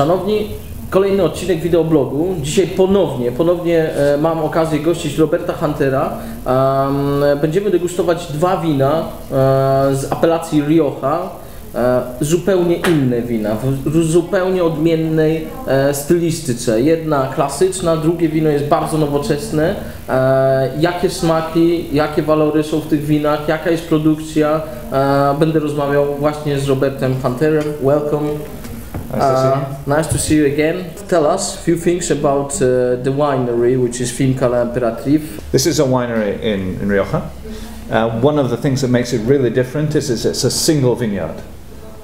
Szanowni, kolejny odcinek wideoblogu. Dzisiaj ponownie mam okazję gościć Roberta Huntera. Będziemy degustować dwa wina z apellacji Rioja. Zupełnie inne wina, w zupełnie odmiennej stylistyce. Jedna klasyczna, drugie wino jest bardzo nowoczesne. Jakie smaki, jakie walory są w tych winach, jaka jest produkcja? Będę rozmawiał właśnie z Robertem Hunterem. Welcome. Nice to see you again. Tell us a few things about the winery, which is Finca la Emperatriz. This is a winery in Rioja. One of the things that makes it really different is it's a single vineyard.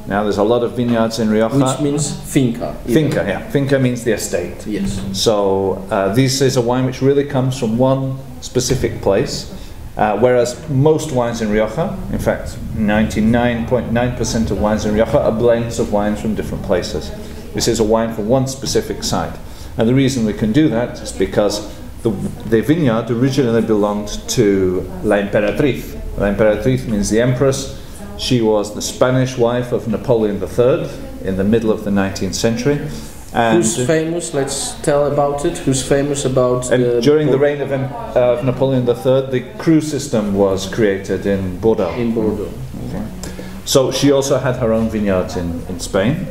Now there's a lot of vineyards in Rioja. Which means finca. Finca, yeah. Finca means the estate. Yes. So this is a wine which really comes from one specific place, whereas most wines in Rioja, in fact 99.9% of wines in Rioja are blends of wines from different places. This is a wine from one specific site. And the reason we can do that is because the vineyard originally belonged to La Emperatriz. La Emperatriz means the Empress. She was the Spanish wife of Napoleon III in the middle of the 19th century. And who's famous? Let's tell about it. Who's famous about during the reign of Napoleon III, the crew system was created in Bordeaux. In Bordeaux. Okay. So she also had her own vineyards in Spain.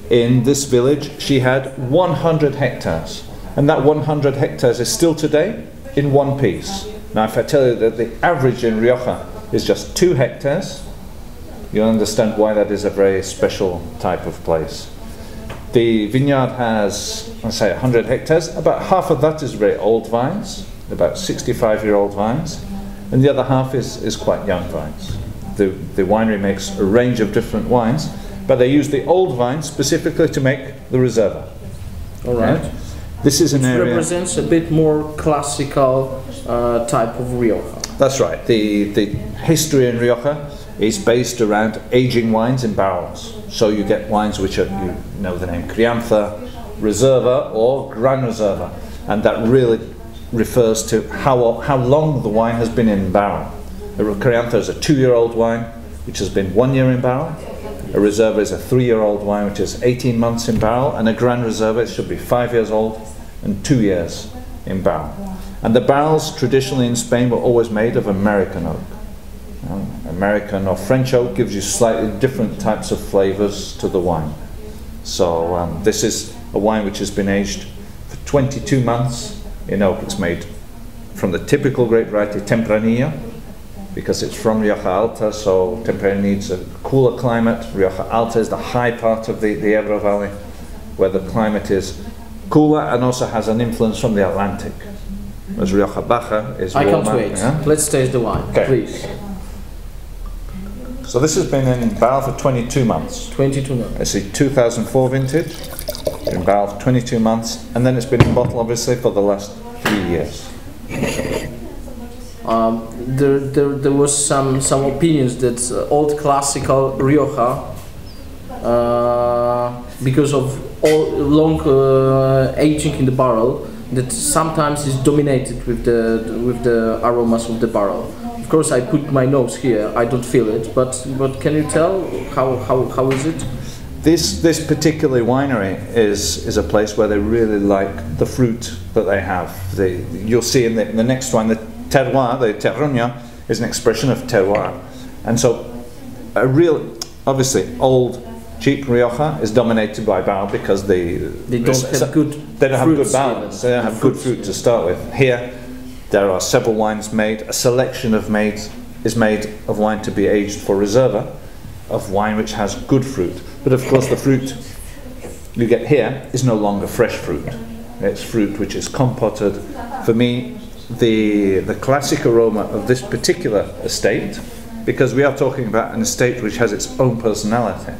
In this village, she had 100 hectares. And that 100 hectares is still today in one piece. Now, if I tell you that the average in Rioja is just 2 hectares, you'll understand why that is a very special type of place. The vineyard has, let's say, 100 hectares. About half of that is very old vines, about 65-year-old vines, and the other half is quite young vines. The winery makes a range of different wines, but they use the old vines specifically to make the Reserva. All right. Yeah? This is an area represents a bit more classical type of Rioja. That's right. The history in Rioja is based around aging wines in barrels. So you get wines which are, you know the name, Crianza, Reserva or Gran Reserva, and that really refers to how long the wine has been in barrel. A Crianza is a 2-year-old wine which has been 1 year in barrel. A Reserva is a 3-year-old wine which is 18 months in barrel, and a Gran Reserva, it should be 5 years old and 2 years in barrel. And the barrels traditionally in Spain were always made of American oak. American or French oak gives you slightly different types of flavors to the wine. So this is a wine which has been aged for 22 months in oak. It's made from the typical grape variety Tempranillo, because it's from Rioja Alta, so Tempranillo needs a cooler climate. Rioja Alta is the high part of the Ebro Valley, where the climate is cooler and also has an influence from the Atlantic. Whereas Rioja Baja is warmer. I can't wait. Yeah? Let's taste the wine, please. So this has been in barrel for 22 months. 22 months. It's a 2004 vintage, in barrel for 22 months, and then it's been in bottle obviously for the last 3 years. There was some opinions that old classical Rioja, because of long aging in the barrel, that sometimes is dominated with the aromas of the barrel. Of course, I put my nose here. I don't feel it, but can you tell how is it? This particular winery is a place where they really like the fruit that they have. You'll see in the next one, the terroir, the terroña, is an expression of terroir, and so a real, obviously, old, cheap Rioja is dominated by barrel because they don't have good balance. They don't have good fruit to start with. Here, there are several wines made. A selection is made of wine to be aged for Reserva, of wine which has good fruit. But of course the fruit you get here is no longer fresh fruit. It's fruit which is compoted. For me, the classic aroma of this particular estate, because we are talking about an estate which has its own personality,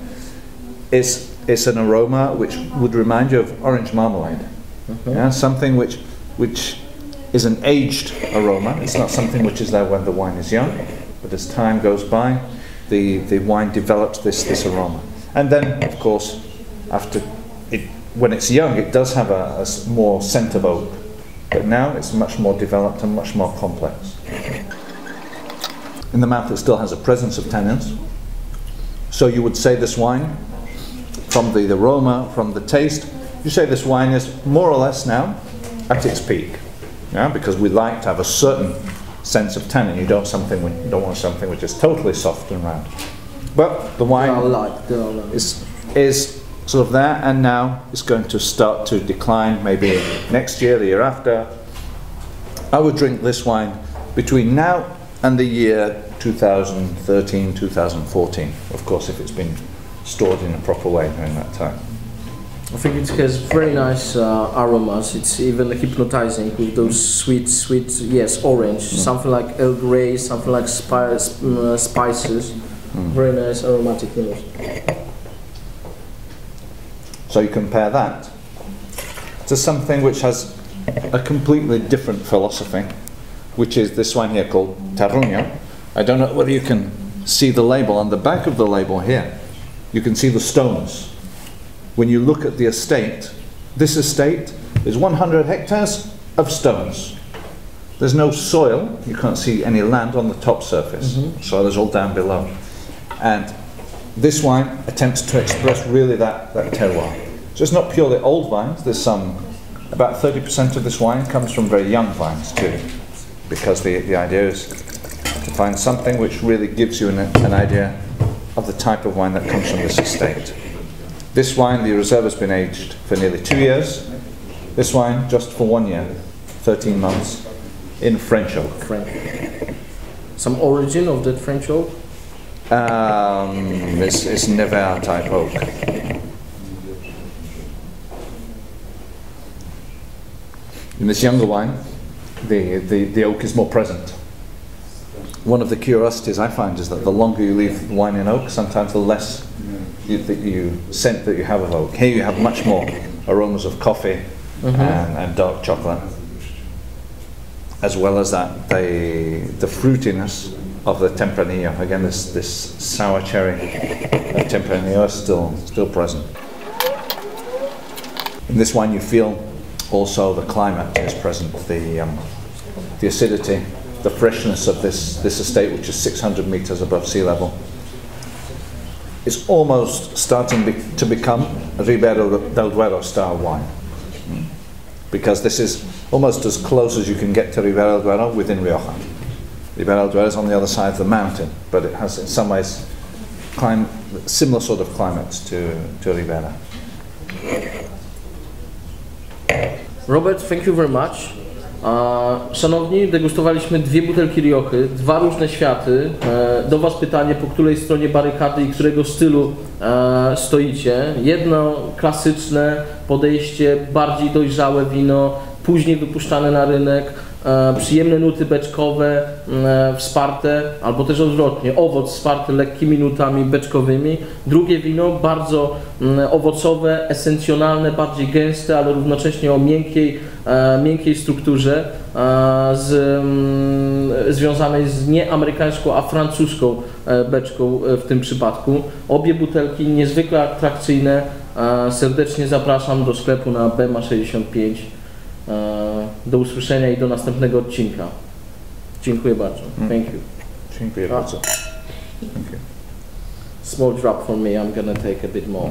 it's an aroma which would remind you of orange marmalade. Yeah, something which is an aged aroma. It's not something which is there when the wine is young, but as time goes by, the wine develops this aroma. And then, of course, when it's young, it does have a more scent of oak, but now it's much more developed and much more complex. In the mouth, it still has a presence of tannins. So you would say this wine from the aroma, from the taste, you say this wine is more or less now at its peak. Yeah, because we like to have a certain sense of tannin. You don't want something which is totally soft and round. But the wine is sort of there, and now it's going to start to decline. Maybe next year, the year after. I would drink this wine between now and the year 2013, 2014. Of course, if it's been stored in a proper way during that time. I think it has very nice aromas. It's even hypnotizing with those sweet, yes, orange, something like Earl Grey, something like spices. Very nice aromatic notes. So you compare that to something which has a completely different philosophy, which is this wine here called Terruño. I don't know whether you can see the label. On the back of the label here, you can see the stones. When you look at the estate, this estate is 100 hectares of stones. There's no soil, you can't see any land on the top surface. Soil is all down below. And this wine attempts to express really that terroir. So it's not purely old vines, there's about 30% of this wine comes from very young vines too, because the idea is to find something which really gives you an idea of the type of wine that comes from this estate. This wine, the reserve has been aged for nearly 2 years. This wine, just for 1 year, 13 months, in French oak. Some origin of that French oak? It's Nevers type oak. In this younger wine, the oak is more present. One of the curiosities I find is that the longer you leave the wine in oak, sometimes the less you scent that you have of oak. Here you have much more aromas of coffee and dark chocolate, as well as that the fruitiness of the Tempranillo. Again, this sour cherry of Tempranillo is still present. In this wine, you feel also the climate is present, the acidity, the freshness of this estate, which is 600 meters above sea level. It's almost starting to become a Ribera del Duero style wine, because this is almost as close as you can get to Ribera del Duero within Rioja. Ribera del Duero is on the other side of the mountain, but it has in some ways similar sort of climates to Ribera. Robert, thank you very much. Szanowni, degustowaliśmy 2 butelki Riochy, 2 różne światy. Do Was pytanie, po której stronie barykady i którego stylu stoicie. Jedno klasyczne podejście, bardziej dojrzałe wino, później wypuszczane na rynek, przyjemne nuty beczkowe, wsparte, albo też odwrotnie, owoc wsparty lekkimi nutami beczkowymi. Drugie wino bardzo owocowe, esencjonalne, bardziej gęste, ale równocześnie o miękkiej strukturze, związanej z nie amerykańską, a francuską beczką w tym przypadku. Obie butelki niezwykle atrakcyjne. Serdecznie zapraszam do sklepu na BEMA 65. Do usłyszenia i do następnego odcinka. Dziękuję bardzo. Thank you. Dziękuję bardzo. Thank you. Small drop for me, I'm gonna take a bit more.